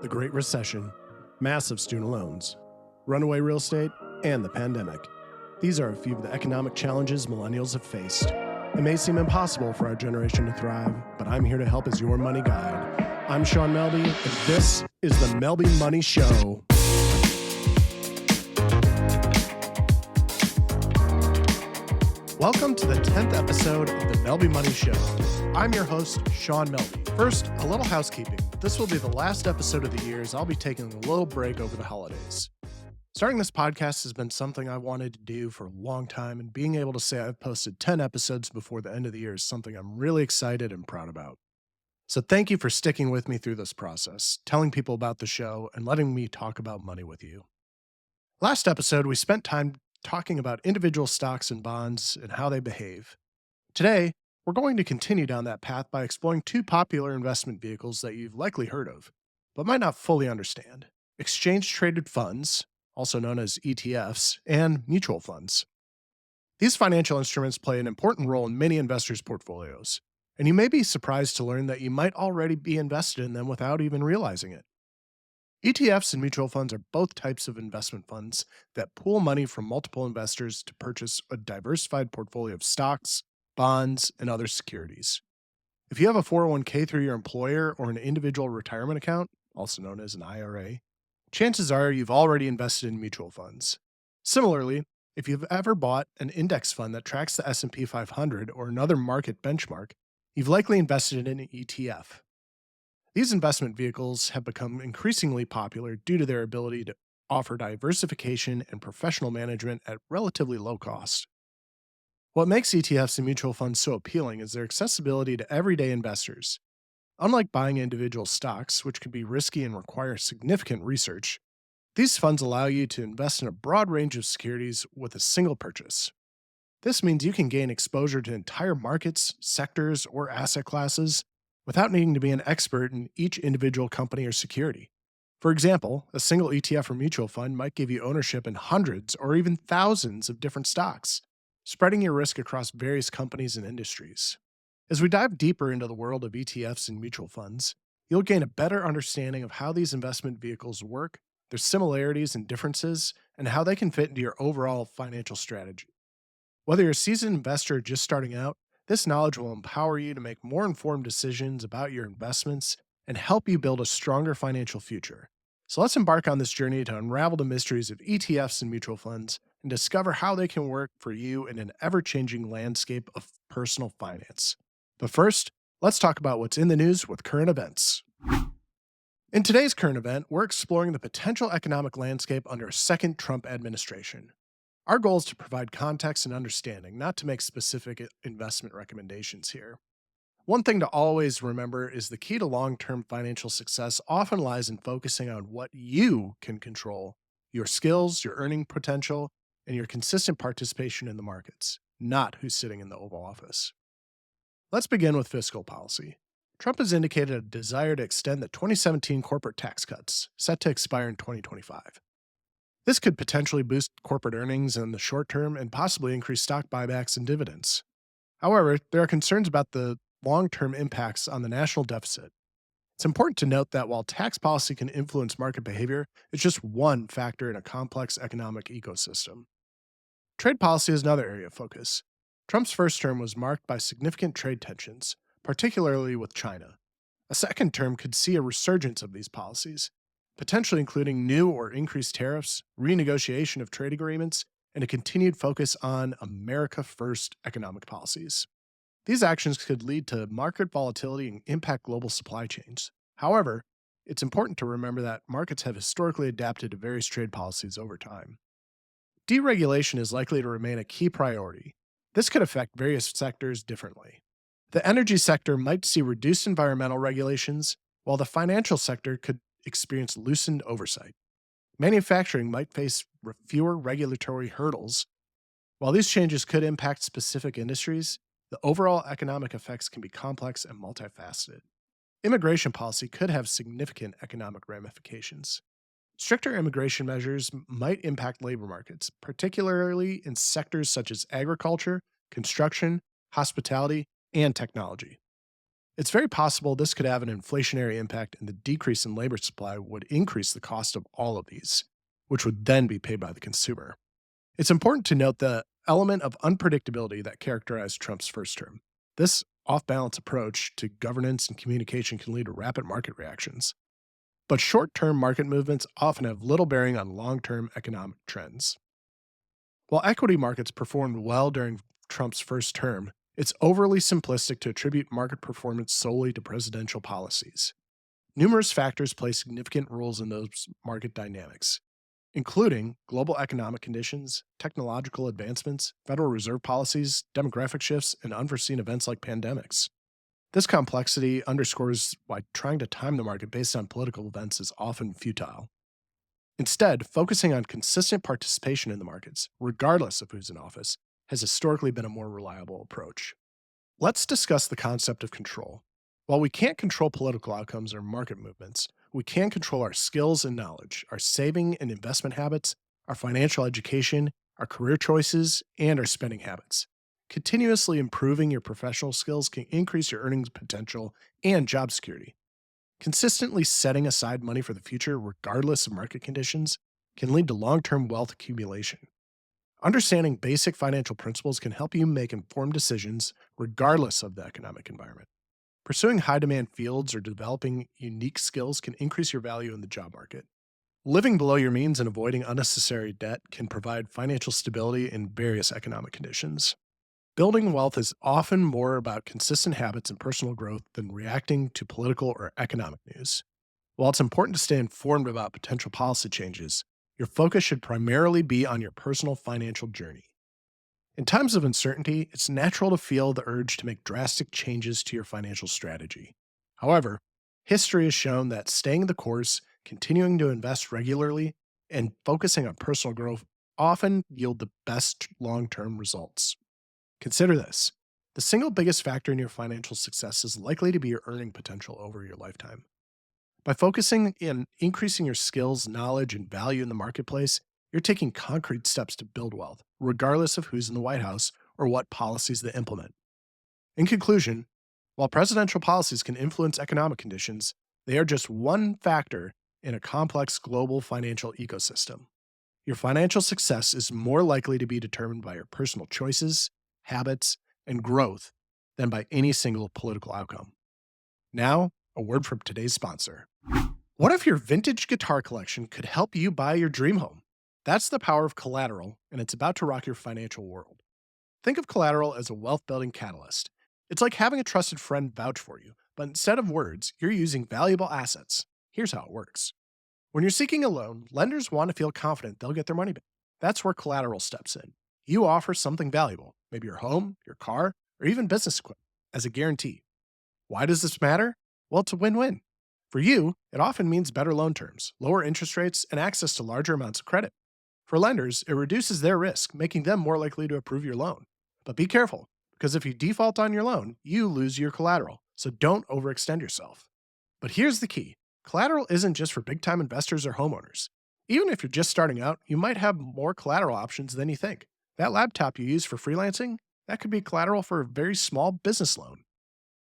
the Great Recession, massive student loans, runaway real estate, and the pandemic. These are a few of the economic challenges millennials have faced. It may seem impossible for our generation to thrive, but I'm here to help as your money guide. I'm Shaun Melby, and this is the Melby Money Show. Welcome to the 10th episode of the Melby Money Show. I'm your host, Shaun Melby. First, a little housekeeping. This will be the last episode of the year as I'll be taking a little break over the holidays. Starting this podcast has been something I wanted to do for a long time, and being able to say I've posted 10 episodes before the end of the year is something I'm really excited and proud about. So thank you for sticking with me through this process, telling people about the show, and letting me talk about money with you. Last episode, we spent time talking about individual stocks and bonds and how they behave. Today, we're going to continue down that path by exploring two popular investment vehicles that you've likely heard of, but might not fully understand: exchange-traded funds, also known as ETFs, and mutual funds. These financial instruments play an important role in many investors' portfolios, and you may be surprised to learn that you might already be invested in them without even realizing it. ETFs and mutual funds are both types of investment funds that pool money from multiple investors to purchase a diversified portfolio of stocks, bonds, and other securities. If you have a 401k through your employer or an individual retirement account, also known as an IRA, chances are you've already invested in mutual funds. Similarly, if you've ever bought an index fund that tracks the S&P 500 or another market benchmark, you've likely invested in an ETF. These investment vehicles have become increasingly popular due to their ability to offer diversification and professional management at relatively low cost. What makes ETFs and mutual funds so appealing is their accessibility to everyday investors. Unlike buying individual stocks, which can be risky and require significant research, these funds allow you to invest in a broad range of securities with a single purchase. This means you can gain exposure to entire markets, sectors, or asset classes without needing to be an expert in each individual company or security. For example, a single ETF or mutual fund might give you ownership in hundreds or even thousands of different stocks, spreading your risk across various companies and industries. As we dive deeper into the world of ETFs and mutual funds, you'll gain a better understanding of how these investment vehicles work, their similarities and differences, and how they can fit into your overall financial strategy. Whether you're a seasoned investor or just starting out, this knowledge will empower you to make more informed decisions about your investments and help you build a stronger financial future. So let's embark on this journey to unravel the mysteries of ETFs and mutual funds and discover how they can work for you in an ever-changing landscape of personal finance. But first, let's talk about what's in the news with current events. In today's current event, we're exploring the potential economic landscape under a Second Trump Administration. Our goal is to provide context and understanding, not to make specific investment recommendations here. One thing to always remember is the key to long-term financial success often lies in focusing on what you can control: your skills, your earning potential, and your consistent participation in the markets, not who's sitting in the Oval Office. Let's begin with fiscal policy. Trump has indicated a desire to extend the 2017 corporate tax cuts, set to expire in 2025. This could potentially boost corporate earnings in the short term and possibly increase stock buybacks and dividends. However, there are concerns about the long-term impacts on the national deficit. It's important to note that while tax policy can influence market behavior, it's just one factor in a complex economic ecosystem. Trade policy is another area of focus. Trump's first term was marked by significant trade tensions, particularly with China. A second term could see a resurgence of these policies, potentially including new or increased tariffs, renegotiation of trade agreements, and a continued focus on America First economic policies. These actions could lead to market volatility and impact global supply chains. However, it's important to remember that markets have historically adapted to various trade policies over time. Deregulation is likely to remain a key priority. This could affect various sectors differently. The energy sector might see reduced environmental regulations, while the financial sector could experience loosened oversight. Manufacturing might face fewer regulatory hurdles. While these changes could impact specific industries, the overall economic effects can be complex and multifaceted. Immigration policy could have significant economic ramifications. Stricter immigration measures might impact labor markets, particularly in sectors such as agriculture, construction, hospitality, and technology. It's very possible this could have an inflationary impact, and the decrease in labor supply would increase the cost of all of these, which would then be paid by the consumer. It's important to note the element of unpredictability that characterized Trump's first term. This off balance approach to governance and communication can lead to rapid market reactions. But short term market movements often have little bearing on long term economic trends. While equity markets performed well during Trump's first term, it's overly simplistic to attribute market performance solely to presidential policies. Numerous factors play significant roles in those market dynamics, including global economic conditions, technological advancements, Federal Reserve policies, demographic shifts, and unforeseen events like pandemics. This complexity underscores why trying to time the market based on political events is often futile. Instead, focusing on consistent participation in the markets, regardless of who's in office, has historically been a more reliable approach. Let's discuss the concept of control. While we can't control political outcomes or market movements, we can control our skills and knowledge, our saving and investment habits, our financial education, our career choices, and our spending habits. Continuously improving your professional skills can increase your earnings potential and job security. Consistently setting aside money for the future, regardless of market conditions, can lead to long-term wealth accumulation. Understanding basic financial principles can help you make informed decisions regardless of the economic environment. Pursuing high-demand fields or developing unique skills can increase your value in the job market. Living below your means and avoiding unnecessary debt can provide financial stability in various economic conditions. Building wealth is often more about consistent habits and personal growth than reacting to political or economic news. While it's important to stay informed about potential policy changes, your focus should primarily be on your personal financial journey. In times of uncertainty, it's natural to feel the urge to make drastic changes to your financial strategy. However, history has shown that staying the course, continuing to invest regularly, and focusing on personal growth often yield the best long-term results. Consider this. The single biggest factor in your financial success is likely to be your earning potential over your lifetime. By focusing in increasing your skills, knowledge, and value in the marketplace, you're taking concrete steps to build wealth, regardless of who's in the White House or what policies they implement. In conclusion, while presidential policies can influence economic conditions, they are just one factor in a complex global financial ecosystem. Your financial success is more likely to be determined by your personal choices, habits, and growth than by any single political outcome. Now, a word from today's sponsor. What if your vintage guitar collection could help you buy your dream home? That's the power of collateral, and it's about to rock your financial world. Think of collateral as a wealth-building catalyst. It's like having a trusted friend vouch for you, but instead of words, you're using valuable assets. Here's how it works. When you're seeking a loan, lenders want to feel confident they'll get their money back. That's where collateral steps in. You offer something valuable, maybe your home, your car, or even business equipment, as a guarantee. Why does this matter? Well, it's a win-win. For you, it often means better loan terms, lower interest rates, and access to larger amounts of credit. For lenders, it reduces their risk, making them more likely to approve your loan. But be careful, because if you default on your loan, you lose your collateral, so don't overextend yourself. But here's the key. Collateral isn't just for big-time investors or homeowners. Even if you're just starting out, you might have more collateral options than you think. That laptop you use for freelancing, that could be collateral for a very small business loan.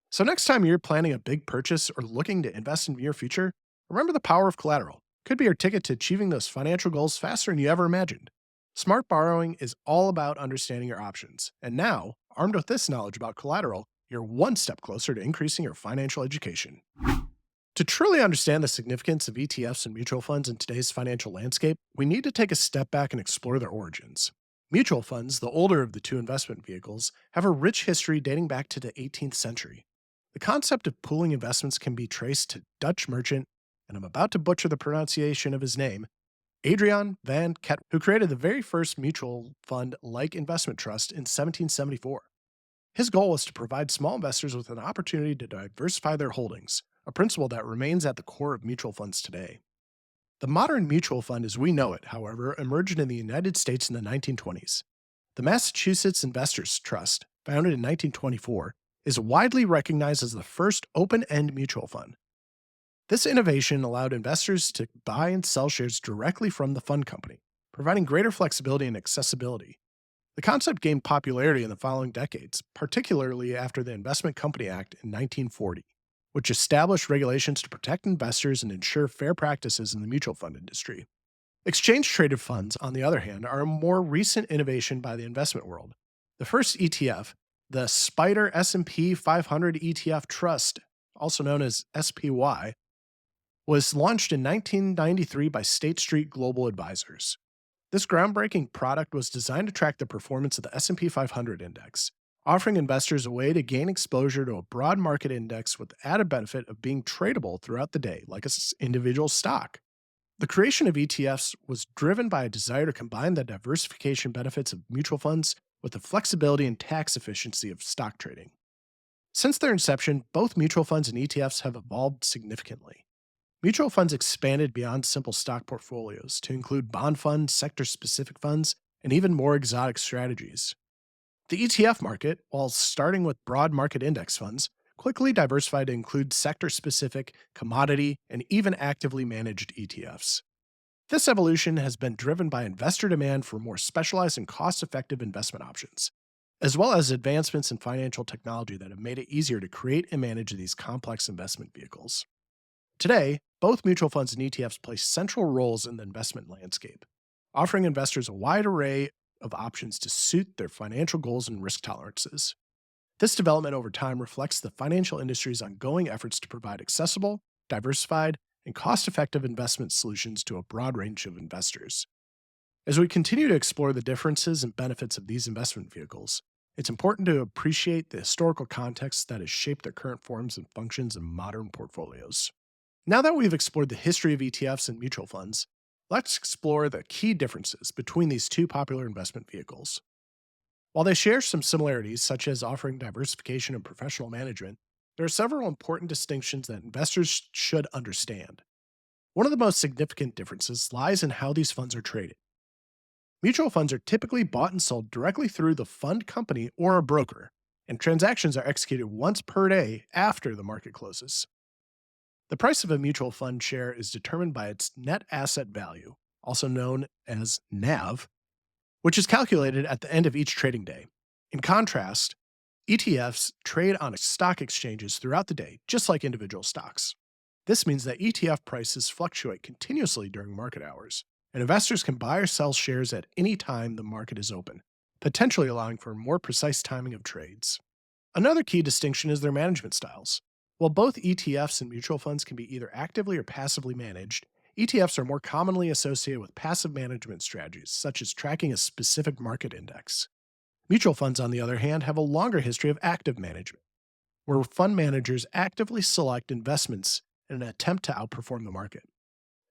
So next time you're planning a big purchase or looking to invest in your future, remember the power of collateral. Could be your ticket to achieving those financial goals faster than you ever imagined. Smart borrowing is all about understanding your options. And now, armed with this knowledge about collateral, you're one step closer to increasing your financial education. To truly understand the significance of ETFs and mutual funds in today's financial landscape, we need to take a step back and explore their origins. Mutual funds, the older of the two investment vehicles, have a rich history dating back to the 18th century. The concept of pooling investments can be traced to Dutch merchant, and I'm about to butcher the pronunciation of his name, Adrian van Ket, who created the very first mutual fund-like investment trust in 1774. His goal was to provide small investors with an opportunity to diversify their holdings, a principle that remains at the core of mutual funds today. The modern mutual fund as we know it, however, emerged in the United States in the 1920s. The Massachusetts Investors Trust, founded in 1924, is widely recognized as the first open-end mutual fund. This innovation allowed investors to buy and sell shares directly from the fund company, providing greater flexibility and accessibility. The concept gained popularity in the following decades, particularly after the Investment Company Act in 1940, which established regulations to protect investors and ensure fair practices in the mutual fund industry. Exchange traded funds, on the other hand, are a more recent innovation by the investment world. The first ETF, the Spider S&P 500 ETF Trust, also known as SPY, was launched in 1993 by State Street Global Advisors. This groundbreaking product was designed to track the performance of the S&P 500 index, offering investors a way to gain exposure to a broad market index with the added benefit of being tradable throughout the day, like an individual stock. The creation of ETFs was driven by a desire to combine the diversification benefits of mutual funds with the flexibility and tax efficiency of stock trading. Since their inception, both mutual funds and ETFs have evolved significantly. Mutual funds expanded beyond simple stock portfolios to include bond funds, sector-specific funds, and even more exotic strategies. The ETF market, while starting with broad market index funds, quickly diversified to include sector-specific, commodity, and even actively managed ETFs. This evolution has been driven by investor demand for more specialized and cost-effective investment options, as well as advancements in financial technology that have made it easier to create and manage these complex investment vehicles. Today, both mutual funds and ETFs play central roles in the investment landscape, offering investors a wide array of options to suit their financial goals and risk tolerances. This development over time reflects the financial industry's ongoing efforts to provide accessible, diversified, and cost-effective investment solutions to a broad range of investors. As we continue to explore the differences and benefits of these investment vehicles, it's important to appreciate the historical context that has shaped their current forms and functions in modern portfolios. Now that we've explored the history of ETFs and mutual funds, let's explore the key differences between these two popular investment vehicles. While they share some similarities, such as offering diversification and professional management, there are several important distinctions that investors should understand. One of the most significant differences lies in how these funds are traded. Mutual funds are typically bought and sold directly through the fund company or a broker, and transactions are executed once per day after the market closes. The price of a mutual fund share is determined by its net asset value, also known as NAV, which is calculated at the end of each trading day. In contrast, ETFs trade on stock exchanges throughout the day, just like individual stocks. This means that ETF prices fluctuate continuously during market hours, and investors can buy or sell shares at any time the market is open, potentially allowing for more precise timing of trades. Another key distinction is their management styles. While both ETFs and mutual funds can be either actively or passively managed, ETFs are more commonly associated with passive management strategies, such as tracking a specific market index. Mutual funds, on the other hand, have a longer history of active management, where fund managers actively select investments in an attempt to outperform the market.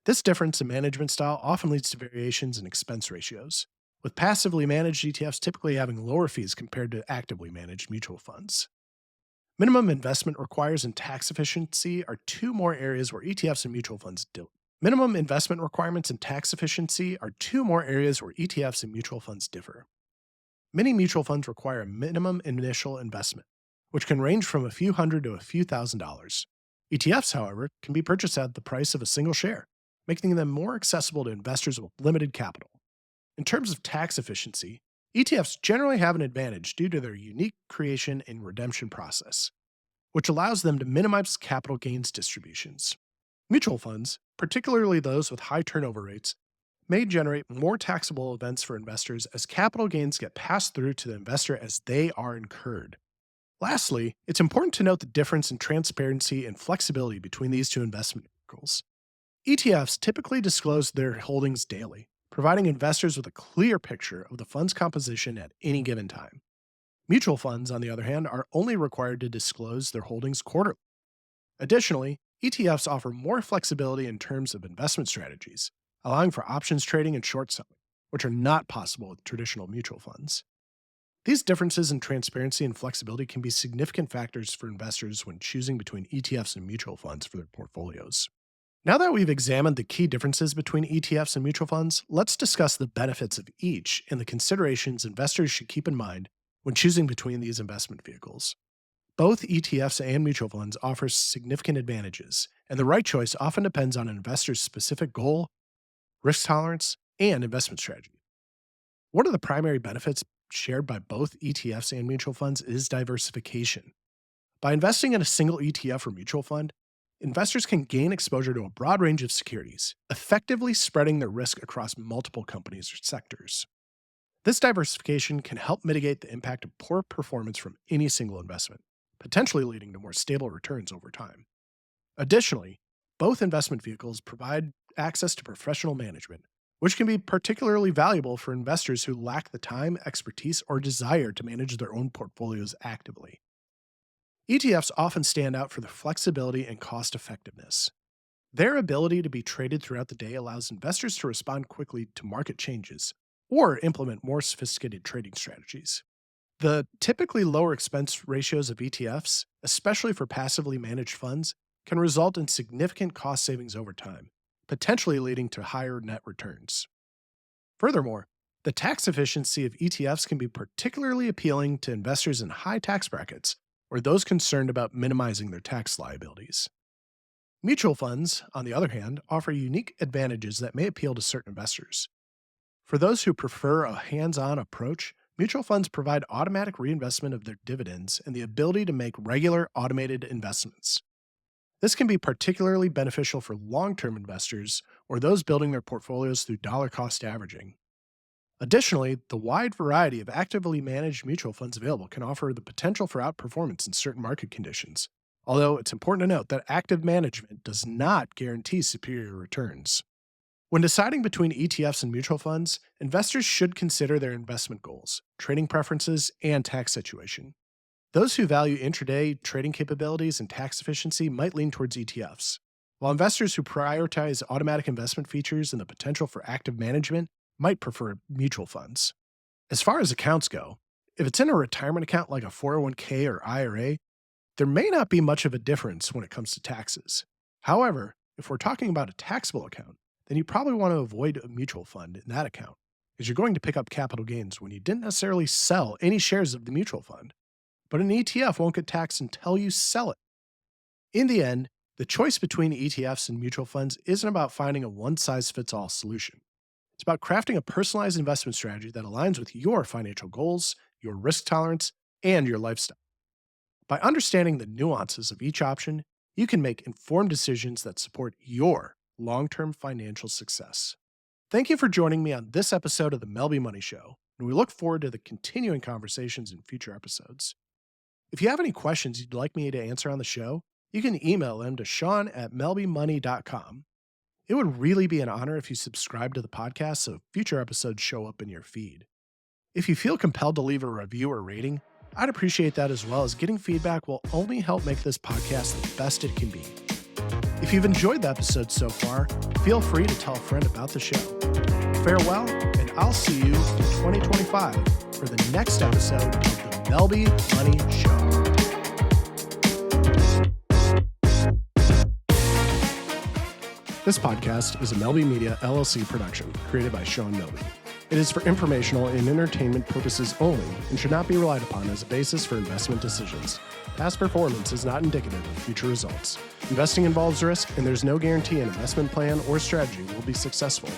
This difference in management style often leads to variations in expense ratios, with passively managed ETFs typically having lower fees compared to actively managed mutual funds. Minimum investment requires and tax efficiency are two more areas where ETFs and mutual funds differ. Minimum investment requirements and tax efficiency are two more areas where ETFs and mutual funds differ. Many mutual funds require a minimum initial investment, which can range from a few hundred to a few $1,000s. ETFs, however, can be purchased at the price of a single share, making them more accessible to investors with limited capital. In terms of tax efficiency, ETFs generally have an advantage due to their unique creation and redemption process, which allows them to minimize capital gains distributions. Mutual funds, particularly those with high turnover rates, may generate more taxable events for investors as capital gains get passed through to the investor as they are incurred. Lastly, it's important to note the difference in transparency and flexibility between these two investment vehicles. ETFs typically disclose their holdings daily, providing investors with a clear picture of the fund's composition at any given time. Mutual funds, on the other hand, are only required to disclose their holdings quarterly. Additionally, ETFs offer more flexibility in terms of investment strategies, allowing for options trading and short selling, which are not possible with traditional mutual funds. These differences in transparency and flexibility can be significant factors for investors when choosing between ETFs and mutual funds for their portfolios. Now that we've examined the key differences between ETFs and mutual funds, let's discuss the benefits of each and the considerations investors should keep in mind when choosing between these investment vehicles. Both ETFs and mutual funds offer significant advantages, and the right choice often depends on an investor's specific goal, risk tolerance, and investment strategy. What are the primary benefits shared by both ETFs and mutual funds is diversification. By investing in a single ETF or mutual fund, investors can gain exposure to a broad range of securities, effectively spreading their risk across multiple companies or sectors. This diversification can help mitigate the impact of poor performance from any single investment, potentially leading to more stable returns over time. Additionally, both investment vehicles provide access to professional management, which can be particularly valuable for investors who lack the time, expertise, or desire to manage their own portfolios actively. ETFs often stand out for their flexibility and cost effectiveness. Their ability to be traded throughout the day allows investors to respond quickly to market changes or implement more sophisticated trading strategies. The typically lower expense ratios of ETFs, especially for passively managed funds, can result in significant cost savings over time, potentially leading to higher net returns. Furthermore, the tax efficiency of ETFs can be particularly appealing to investors in high tax brackets or those concerned about minimizing their tax liabilities. Mutual funds, on the other hand, offer unique advantages that may appeal to certain investors. For those who prefer a hands-on approach, mutual funds provide automatic reinvestment of their dividends and the ability to make regular automated investments. This can be particularly beneficial for long-term investors or those building their portfolios through dollar-cost averaging. Additionally, the wide variety of actively managed mutual funds available can offer the potential for outperformance in certain market conditions, although it's important to note that active management does not guarantee superior returns. When deciding between ETFs and mutual funds, investors should consider their investment goals, trading preferences, and tax situation. Those who value intraday trading capabilities and tax efficiency might lean towards ETFs, while investors who prioritize automatic investment features and the potential for active management might prefer mutual funds. As far as accounts go, if it's in a retirement account like a 401k or IRA, there may not be much of a difference when it comes to taxes. However, if we're talking about a taxable account, then you probably want to avoid a mutual fund in that account, because you're going to pick up capital gains when you didn't necessarily sell any shares of the mutual fund. But an ETF won't get taxed until you sell it. In the end, the choice between ETFs and mutual funds isn't about finding a one-size-fits-all solution. It's about crafting a personalized investment strategy that aligns with your financial goals, your risk tolerance, and your lifestyle. By understanding the nuances of each option, you can make informed decisions that support your long-term financial success. Thank you for joining me on this episode of the Melby Money Show, and we look forward to the continuing conversations in future episodes. If you have any questions you'd like me to answer on the show, you can email them to Shaun@melbymoney.com. It would really be an honor if you subscribe to the podcast so future episodes show up in your feed. If you feel compelled to leave a review or rating, I'd appreciate that, as well as getting feedback will only help make this podcast the best it can be. If you've enjoyed the episode so far, feel free to tell a friend about the show. Farewell, and I'll see you in 2025 for the next episode of the Melby Money Show. This podcast is a Melby Media LLC production created by Shaun Melby. It is for informational and entertainment purposes only and should not be relied upon as a basis for investment decisions. Past performance is not indicative of future results. Investing involves risk, and there's no guarantee an investment plan or strategy will be successful.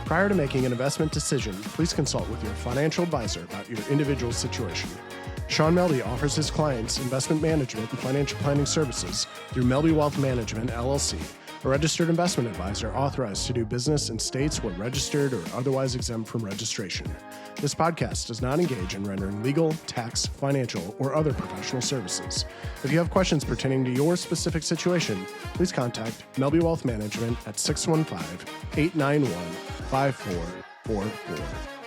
Prior to making an investment decision, please consult with your financial advisor about your individual situation. Shaun Melby offers his clients investment management and financial planning services through Melby Wealth Management, LLC, a registered investment advisor authorized to do business in states where registered or otherwise exempt from registration. This podcast does not engage in rendering legal, tax, financial, or other professional services. If you have questions pertaining to your specific situation, please contact Melby Wealth Management at 615-891-5444.